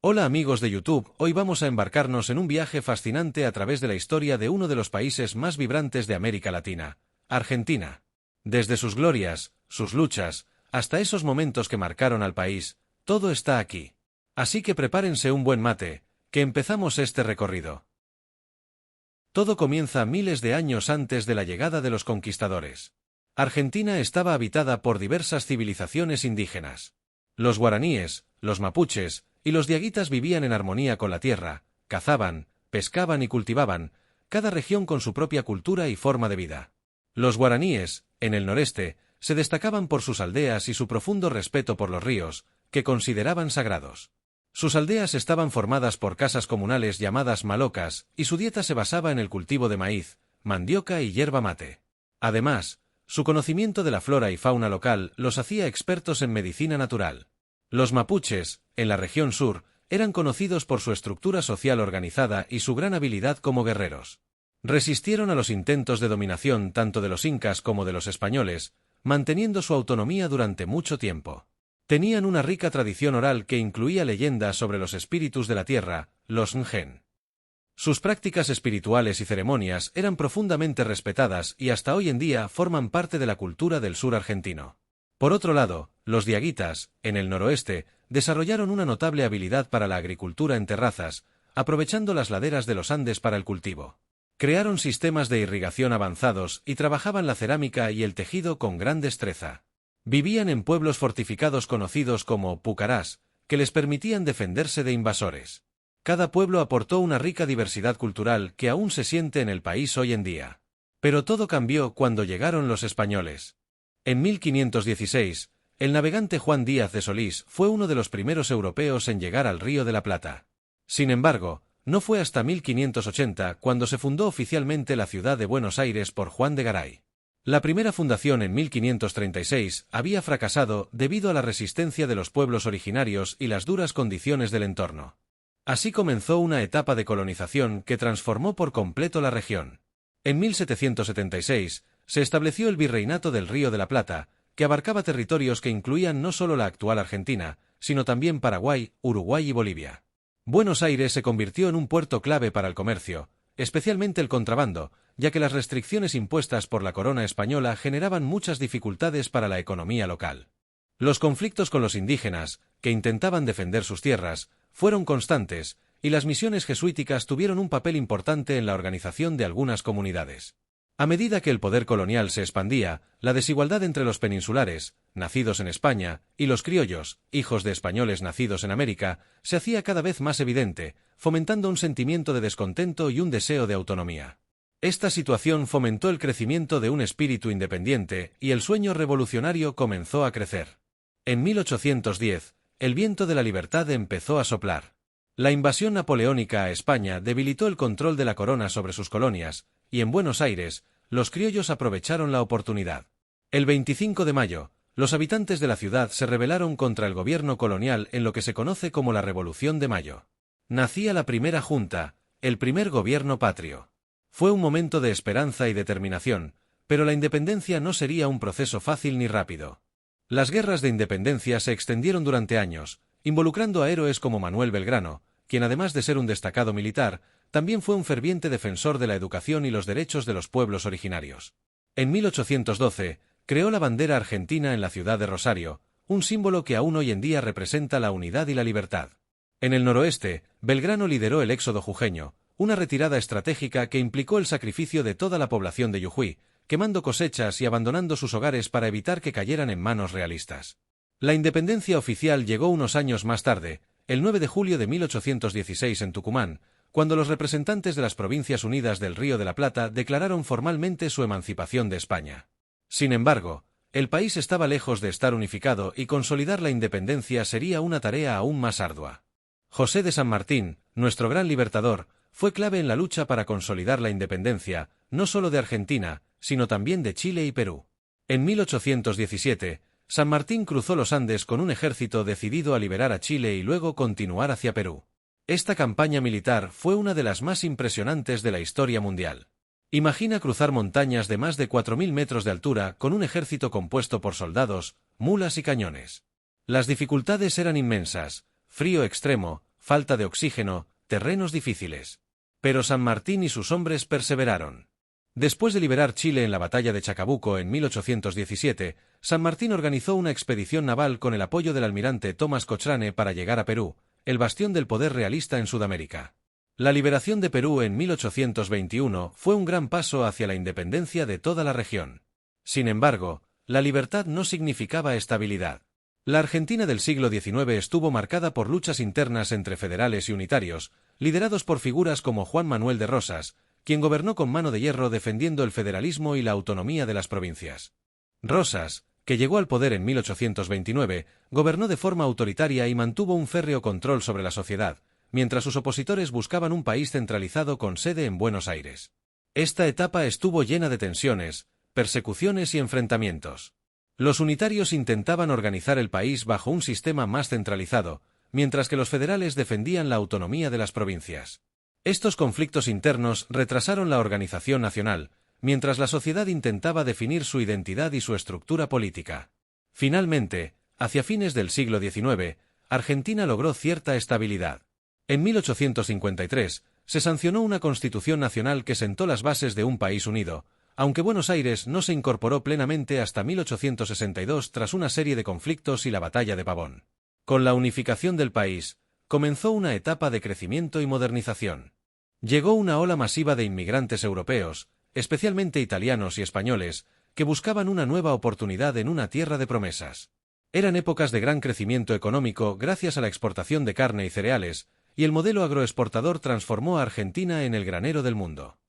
Hola amigos de YouTube, hoy vamos a embarcarnos en un viaje fascinante a través de la historia de uno de los países más vibrantes de América Latina, Argentina. Desde sus glorias, sus luchas, hasta esos momentos que marcaron al país, todo está aquí. Así que prepárense un buen mate, que empezamos este recorrido. Todo comienza miles de años antes de la llegada de los conquistadores. Argentina estaba habitada por diversas civilizaciones indígenas. Los guaraníes, los mapuches y los diaguitas vivían en armonía con la tierra, cazaban, pescaban y cultivaban, cada región con su propia cultura y forma de vida. Los guaraníes, en el noreste, se destacaban por sus aldeas y su profundo respeto por los ríos, que consideraban sagrados. Sus aldeas estaban formadas por casas comunales llamadas malocas, y su dieta se basaba en el cultivo de maíz, mandioca y yerba mate. Además, su conocimiento de la flora y fauna local los hacía expertos en medicina natural. Los mapuches, en la región sur, eran conocidos por su estructura social organizada y su gran habilidad como guerreros. Resistieron a los intentos de dominación tanto de los incas como de los españoles, manteniendo su autonomía durante mucho tiempo. Tenían una rica tradición oral que incluía leyendas sobre los espíritus de la tierra, los Ngen. Sus prácticas espirituales y ceremonias eran profundamente respetadas y hasta hoy en día forman parte de la cultura del sur argentino. Por otro lado, los diaguitas, en el noroeste, desarrollaron una notable habilidad para la agricultura en terrazas, aprovechando las laderas de los Andes para el cultivo. Crearon sistemas de irrigación avanzados y trabajaban la cerámica y el tejido con gran destreza. Vivían en pueblos fortificados conocidos como pucarás, que les permitían defenderse de invasores. Cada pueblo aportó una rica diversidad cultural que aún se siente en el país hoy en día. Pero todo cambió cuando llegaron los españoles. En 1516, el navegante Juan Díaz de Solís fue uno de los primeros europeos en llegar al Río de la Plata. Sin embargo, no fue hasta 1580 cuando se fundó oficialmente la ciudad de Buenos Aires por Juan de Garay. La primera fundación en 1536 había fracasado debido a la resistencia de los pueblos originarios y las duras condiciones del entorno. Así comenzó una etapa de colonización que transformó por completo la región. En 1776 se estableció el Virreinato del Río de la Plata, que abarcaba territorios que incluían no solo la actual Argentina, sino también Paraguay, Uruguay y Bolivia. Buenos Aires se convirtió en un puerto clave para el comercio, especialmente el contrabando, ya que las restricciones impuestas por la corona española generaban muchas dificultades para la economía local. Los conflictos con los indígenas, que intentaban defender sus tierras, fueron constantes, y las misiones jesuíticas tuvieron un papel importante en la organización de algunas comunidades. A medida que el poder colonial se expandía, la desigualdad entre los peninsulares, nacidos en España, y los criollos, hijos de españoles nacidos en América, se hacía cada vez más evidente, fomentando un sentimiento de descontento y un deseo de autonomía. Esta situación fomentó el crecimiento de un espíritu independiente y el sueño revolucionario comenzó a crecer. En 1810, el viento de la libertad empezó a soplar. La invasión napoleónica a España debilitó el control de la corona sobre sus colonias, y en Buenos Aires, los criollos aprovecharon la oportunidad. El 25 de mayo, los habitantes de la ciudad se rebelaron contra el gobierno colonial en lo que se conoce como la Revolución de Mayo. Nacía la primera junta, el primer gobierno patrio. Fue un momento de esperanza y determinación, pero la independencia no sería un proceso fácil ni rápido. Las guerras de independencia se extendieron durante años, involucrando a héroes como Manuel Belgrano, quien además de ser un destacado militar, también fue un ferviente defensor de la educación y los derechos de los pueblos originarios. En 1812, creó la bandera argentina en la ciudad de Rosario, un símbolo que aún hoy en día representa la unidad y la libertad. En el noroeste, Belgrano lideró el éxodo jujeño, una retirada estratégica que implicó el sacrificio de toda la población de Jujuy, quemando cosechas y abandonando sus hogares para evitar que cayeran en manos realistas. La independencia oficial llegó unos años más tarde, el 9 de julio de 1816 en Tucumán, cuando los representantes de las Provincias Unidas del Río de la Plata declararon formalmente su emancipación de España. Sin embargo, el país estaba lejos de estar unificado y consolidar la independencia sería una tarea aún más ardua. José de San Martín, nuestro gran libertador, fue clave en la lucha para consolidar la independencia, no solo de Argentina, sino también de Chile y Perú. En 1817, San Martín cruzó los Andes con un ejército decidido a liberar a Chile y luego continuar hacia Perú. Esta campaña militar fue una de las más impresionantes de la historia mundial. Imagina cruzar montañas de más de 4.000 metros de altura con un ejército compuesto por soldados, mulas y cañones. Las dificultades eran inmensas: frío extremo, falta de oxígeno, terrenos difíciles. Pero San Martín y sus hombres perseveraron. Después de liberar Chile en la batalla de Chacabuco en 1817, San Martín organizó una expedición naval con el apoyo del almirante Tomás Cochrane para llegar a Perú, el bastión del poder realista en Sudamérica. La liberación de Perú en 1821 fue un gran paso hacia la independencia de toda la región. Sin embargo, la libertad no significaba estabilidad. La Argentina del siglo XIX estuvo marcada por luchas internas entre federales y unitarios, liderados por figuras como Juan Manuel de Rosas, quien gobernó con mano de hierro defendiendo el federalismo y la autonomía de las provincias. Rosas, que llegó al poder en 1829, gobernó de forma autoritaria y mantuvo un férreo control sobre la sociedad, mientras sus opositores buscaban un país centralizado con sede en Buenos Aires. Esta etapa estuvo llena de tensiones, persecuciones y enfrentamientos. Los unitarios intentaban organizar el país bajo un sistema más centralizado, mientras que los federales defendían la autonomía de las provincias. Estos conflictos internos retrasaron la organización nacional, mientras la sociedad intentaba definir su identidad y su estructura política. Finalmente, hacia fines del siglo XIX, Argentina logró cierta estabilidad. En 1853, se sancionó una constitución nacional que sentó las bases de un país unido, aunque Buenos Aires no se incorporó plenamente hasta 1862 tras una serie de conflictos y la batalla de Pavón. Con la unificación del país, comenzó una etapa de crecimiento y modernización. Llegó una ola masiva de inmigrantes europeos, especialmente italianos y españoles, que buscaban una nueva oportunidad en una tierra de promesas. Eran épocas de gran crecimiento económico gracias a la exportación de carne y cereales, y el modelo agroexportador transformó a Argentina en el granero del mundo.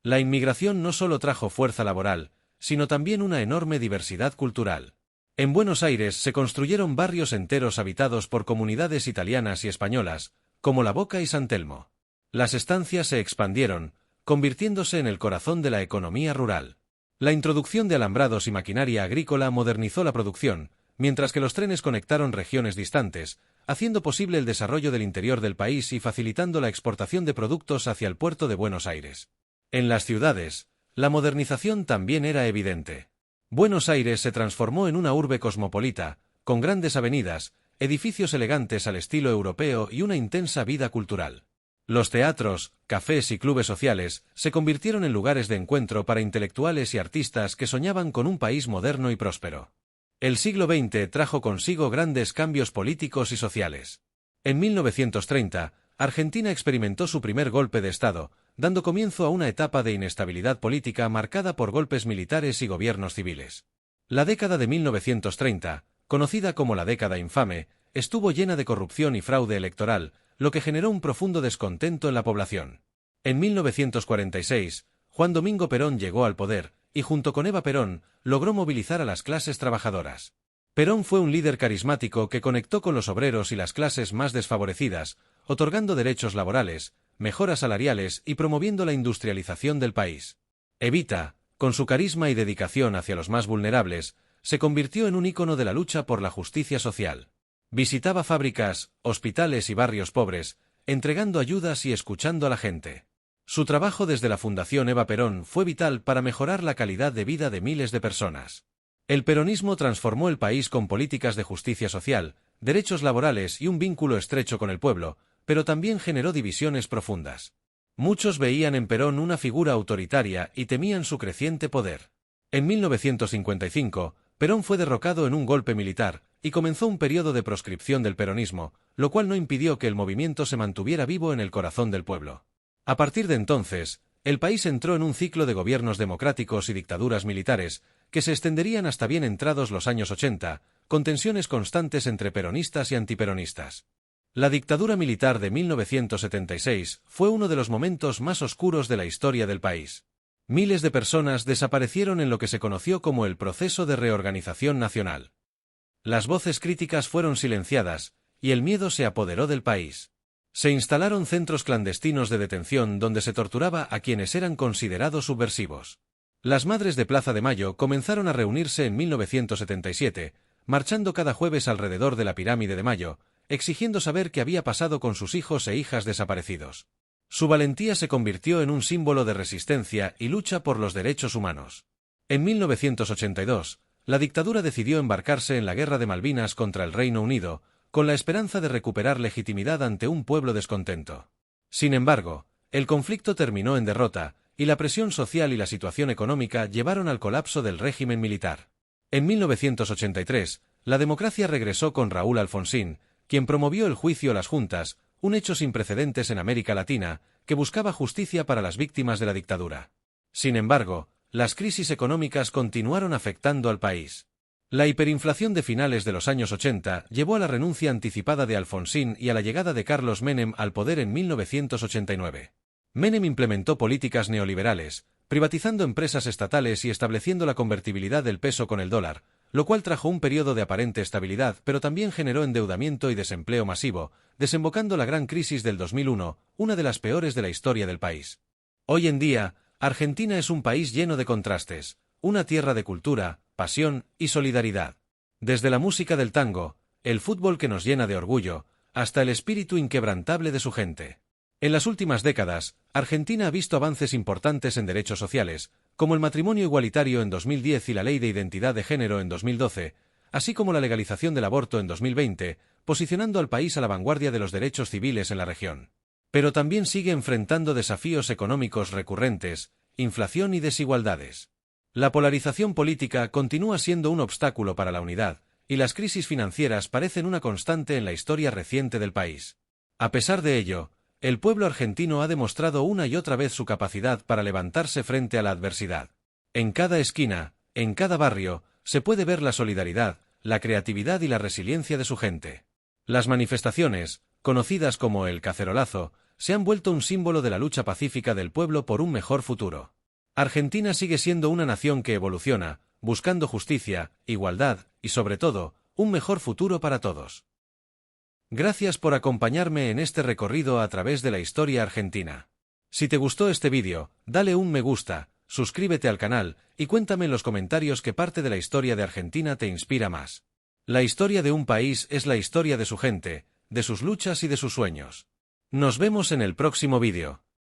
La inmigración no solo trajo fuerza laboral, sino también una enorme diversidad cultural. En Buenos Aires se construyeron barrios enteros habitados por comunidades italianas y españolas, como La Boca y San Telmo. Las estancias se expandieron, convirtiéndose en el corazón de la economía rural. La introducción de alambrados y maquinaria agrícola modernizó la producción, mientras que los trenes conectaron regiones distantes, haciendo posible el desarrollo del interior del país y facilitando la exportación de productos hacia el puerto de Buenos Aires. En las ciudades, la modernización también era evidente. Buenos Aires se transformó en una urbe cosmopolita, con grandes avenidas, edificios elegantes al estilo europeo y una intensa vida cultural. Los teatros, cafés y clubes sociales se convirtieron en lugares de encuentro para intelectuales y artistas que soñaban con un país moderno y próspero. El siglo XX trajo consigo grandes cambios políticos y sociales. En 1930, Argentina experimentó su primer golpe de Estado, dando comienzo a una etapa de inestabilidad política marcada por golpes militares y gobiernos civiles. La década de 1930, conocida como la década infame, estuvo llena de corrupción y fraude electoral, lo que generó un profundo descontento en la población. En 1946, Juan Domingo Perón llegó al poder, y junto con Eva Perón, logró movilizar a las clases trabajadoras. Perón fue un líder carismático que conectó con los obreros y las clases más desfavorecidas, otorgando derechos laborales, mejoras salariales y promoviendo la industrialización del país. Evita, con su carisma y dedicación hacia los más vulnerables, se convirtió en un ícono de la lucha por la justicia social. Visitaba fábricas, hospitales y barrios pobres, entregando ayudas y escuchando a la gente. Su trabajo desde la Fundación Eva Perón fue vital para mejorar la calidad de vida de miles de personas. El peronismo transformó el país con políticas de justicia social, derechos laborales y un vínculo estrecho con el pueblo, pero también generó divisiones profundas. Muchos veían en Perón una figura autoritaria y temían su creciente poder. En 1955, Perón fue derrocado en un golpe militar, y comenzó un periodo de proscripción del peronismo, lo cual no impidió que el movimiento se mantuviera vivo en el corazón del pueblo. A partir de entonces, el país entró en un ciclo de gobiernos democráticos y dictaduras militares, que se extenderían hasta bien entrados los años 80, con tensiones constantes entre peronistas y antiperonistas. La dictadura militar de 1976 fue uno de los momentos más oscuros de la historia del país. Miles de personas desaparecieron en lo que se conoció como el proceso de reorganización nacional. Las voces críticas fueron silenciadas, y el miedo se apoderó del país. Se instalaron centros clandestinos de detención donde se torturaba a quienes eran considerados subversivos. Las madres de Plaza de Mayo comenzaron a reunirse en 1977, marchando cada jueves alrededor de la Pirámide de Mayo, exigiendo saber qué había pasado con sus hijos e hijas desaparecidos. Su valentía se convirtió en un símbolo de resistencia y lucha por los derechos humanos. En 1982, la dictadura decidió embarcarse en la Guerra de Malvinas contra el Reino Unido, con la esperanza de recuperar legitimidad ante un pueblo descontento. Sin embargo, el conflicto terminó en derrota, y la presión social y la situación económica llevaron al colapso del régimen militar. En 1983, la democracia regresó con Raúl Alfonsín, quien promovió el juicio a las juntas, un hecho sin precedentes en América Latina, que buscaba justicia para las víctimas de la dictadura. Sin embargo, las crisis económicas continuaron afectando al país. La hiperinflación de finales de los años 80 llevó a la renuncia anticipada de Alfonsín y a la llegada de Carlos Menem al poder en 1989. Menem implementó políticas neoliberales, privatizando empresas estatales y estableciendo la convertibilidad del peso con el dólar, lo cual trajo un periodo de aparente estabilidad, pero también generó endeudamiento y desempleo masivo, desembocando la gran crisis del 2001, una de las peores de la historia del país. Hoy en día, Argentina es un país lleno de contrastes, una tierra de cultura, pasión y solidaridad. Desde la música del tango, el fútbol que nos llena de orgullo, hasta el espíritu inquebrantable de su gente. En las últimas décadas, Argentina ha visto avances importantes en derechos sociales, como el matrimonio igualitario en 2010 y la Ley de Identidad de Género en 2012, así como la legalización del aborto en 2020, posicionando al país a la vanguardia de los derechos civiles en la región. Pero también sigue enfrentando desafíos económicos recurrentes, inflación y desigualdades. La polarización política continúa siendo un obstáculo para la unidad, y las crisis financieras parecen una constante en la historia reciente del país. A pesar de ello, el pueblo argentino ha demostrado una y otra vez su capacidad para levantarse frente a la adversidad. En cada esquina, en cada barrio, se puede ver la solidaridad, la creatividad y la resiliencia de su gente. Las manifestaciones, conocidas como el cacerolazo, se han vuelto un símbolo de la lucha pacífica del pueblo por un mejor futuro. Argentina sigue siendo una nación que evoluciona, buscando justicia, igualdad y, sobre todo, un mejor futuro para todos. Gracias por acompañarme en este recorrido a través de la historia argentina. Si te gustó este vídeo, dale un me gusta, suscríbete al canal y cuéntame en los comentarios qué parte de la historia de Argentina te inspira más. La historia de un país es la historia de su gente, de sus luchas y de sus sueños. Nos vemos en el próximo vídeo.